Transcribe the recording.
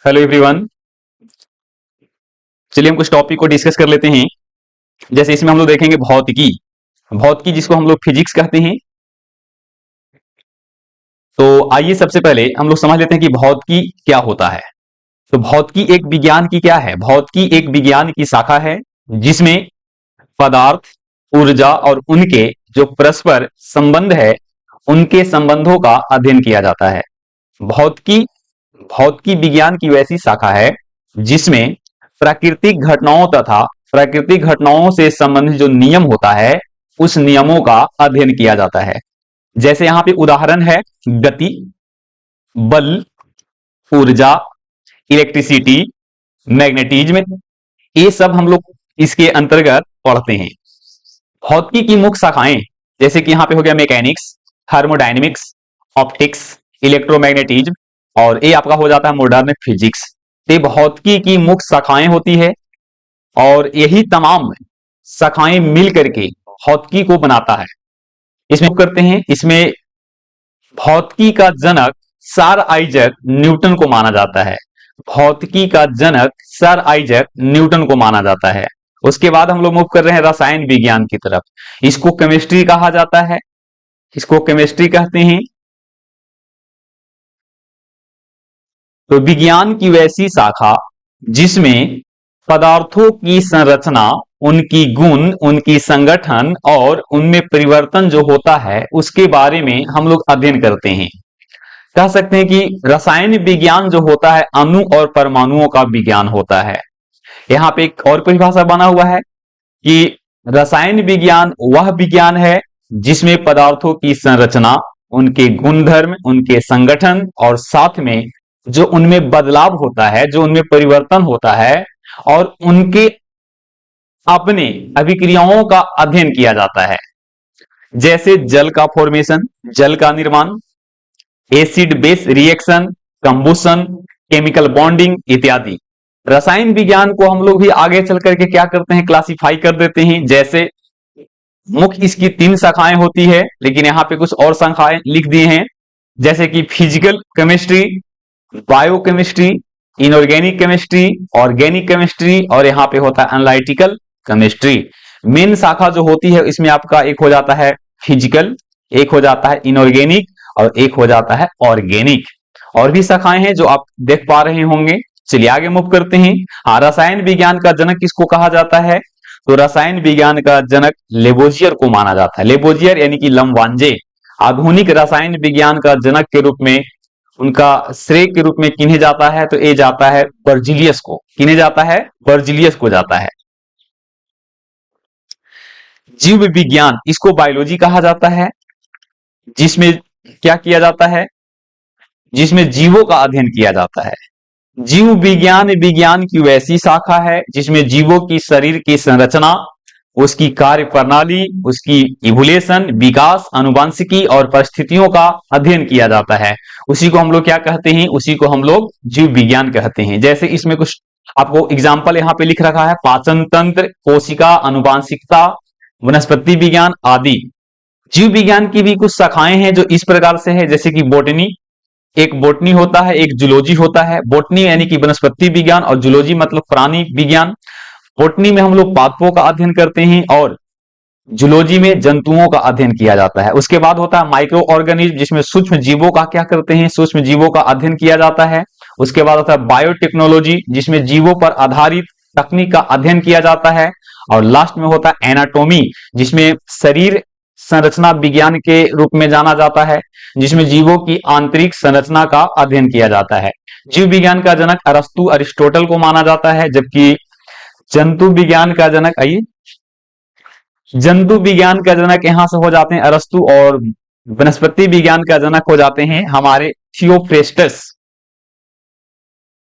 Hello everyone. चलिए हम कुछ टॉपिक को डिस्कस कर लेते हैं। जैसे इसमें हम लोग देखेंगे भौतिकी। भौतिकी जिसको हम लोग फिजिक्स कहते हैं। तो आइए सबसे पहले हम लोग समझ लेते हैं कि भौतिकी क्या होता है। तो भौतिकी एक विज्ञान की क्या है? भौतिकी एक विज्ञान की शाखा है जिसमें पदार्थ, ऊर्जा और उनके जो परस्पर संबंध है, उनके संबंधों का अध्ययन किया जाता है। भौतिकी भौतिकी विज्ञान की वैसी शाखा है जिसमें प्राकृतिक घटनाओं तथा प्राकृतिक घटनाओं से संबंधित जो नियम होता है, उस नियमों का अध्ययन किया जाता है। जैसे यहां पे उदाहरण है गति, बल, ऊर्जा, इलेक्ट्रिसिटी, मैग्नेटिज्म। ये सब हम लोग इसके अंतर्गत पढ़ते हैं। भौतिकी की मुख्य शाखाएं जैसे कि यहां पे हो गया मैकेनिक्स, थर्मोडायनेमिक्स, ऑप्टिक्स, इलेक्ट्रोमैग्नेटिज्म, और ये आपका हो जाता है मॉडर्न फिजिक्स। ये भौतिकी की मुख्य शाखाएं होती है और यही तमाम शाखाएं मिल करके भौतिकी को बनाता है। इसमें करते हैं, इसमें भौतिकी का जनक सर आइजैक न्यूटन को माना जाता है। भौतिकी का जनक सर आइजैक न्यूटन को माना जाता है। उसके बाद हम लोग मूव कर रहे हैं रसायन विज्ञान की तरफ। इसको केमिस्ट्री कहा जाता है, इसको केमिस्ट्री कहते हैं। तो विज्ञान की वैसी शाखा जिसमें पदार्थों की संरचना, उनकी गुण, उनकी संगठन और उनमें परिवर्तन जो होता है, उसके बारे में हम लोग अध्ययन करते हैं। कह सकते हैं कि रसायन विज्ञान जो होता है अणु और परमाणुओं का विज्ञान होता है। यहाँ पे एक और परिभाषा बना हुआ है कि रसायन विज्ञान वह विज्ञान है जिसमें पदार्थों की संरचना, उनके गुणधर्म, उनके संगठन और साथ में जो उनमें बदलाव होता है, जो उनमें परिवर्तन होता है और उनके अपने अभिक्रियाओं का अध्ययन किया जाता है। जैसे जल का फॉर्मेशन, जल का निर्माण, acid base reaction, combustion, chemical bonding इत्यादि। रसायन विज्ञान को हम लोग भी आगे चल करके क्या करते हैं, क्लासिफाई कर देते हैं। जैसे मुख्य इसकी 3 शाखाएं होती है, लेकिन यहां पे कुछ और शाखाएं लिख दिए हैं। जैसे कि physical chemistry, biochemistry, inorganic chemistry, organic chemistry, और यहाँ पे होता है एनालिटिकल केमिस्ट्री। मेन शाखा जो होती है इसमें आपका एक हो जाता है फिजिकल, एक हो जाता है इनऑर्गेनिक और एक हो जाता है ऑर्गेनिक। और भी शाखाएं हैं जो आप देख पा रहे होंगे। चलिए आगे मूव करते हैं। हाँ, रसायन विज्ञान का जनक किसको कहा जाता है? तो रसायन विज्ञान का जनक लेबोजियर को माना जाता है। लेबोजियर यानी कि लमवांजे आधुनिक रसायन विज्ञान का जनक के रूप में, उनका श्रेय के रूप में किन्हे जाता है? तो ये जाता है बर्जिलियस को। किन्हे जाता है? बर्जिलियस को जाता है। जीव विज्ञान, इसको बायोलॉजी कहा जाता है, जिसमें क्या किया जाता है? जिसमें जीवों का अध्ययन किया जाता है। जीव विज्ञान विज्ञान की वैसी शाखा है जिसमें जीवों की शरीर की संरचना, उसकी कार्य प्रणाली, उसकी इवोल्यूशन, विकास, आनुवंशिकी और परिस्थितियों का अध्ययन किया जाता है। उसी को हम लोग क्या कहते हैं? उसी को हम लोग जीव विज्ञान कहते हैं। जैसे इसमें कुछ आपको एग्जाम्पल यहाँ पे लिख रखा है, पाचन तंत्र, कोशिका, आनुवंशिकता, वनस्पति विज्ञान आदि। जीव विज्ञान की भी कुछ शाखाएं हैं जो इस प्रकार से है, जैसे कि बोटनी, एक बोटनी होता है, एक जूलॉजी होता है। बोटनी यानी कि वनस्पति विज्ञान और जूलॉजी मतलब प्राणी विज्ञान। बोटनी में हम लोग पादपों का अध्ययन करते हैं और जूलॉजी में जंतुओं का अध्ययन किया जाता है। उसके बाद होता है माइक्रो ऑर्गेनिज्म, जिसमें सूक्ष्म जीवों का क्या करते हैं? सूक्ष्म जीवों का अध्ययन किया जाता है। उसके बाद होता है बायोटेक्नोलॉजी, जिसमें जीवों पर आधारित तकनीक का अध्ययन किया जाता है। और लास्ट में होता है एनाटॉमी, जिसमें शरीर संरचना विज्ञान के रूप में जाना जाता है, जिसमें जीवों की आंतरिक संरचना का अध्ययन किया जाता है। जीव विज्ञान का जनक अरस्तु, अरिस्टोटल को माना जाता है, जबकि जंतु विज्ञान का जनक, आइए, जंतु विज्ञान का जनक यहां से हो जाते हैं अरस्तु, और वनस्पति विज्ञान का जनक हो जाते हैं हमारे थियोफ्रेस्टस।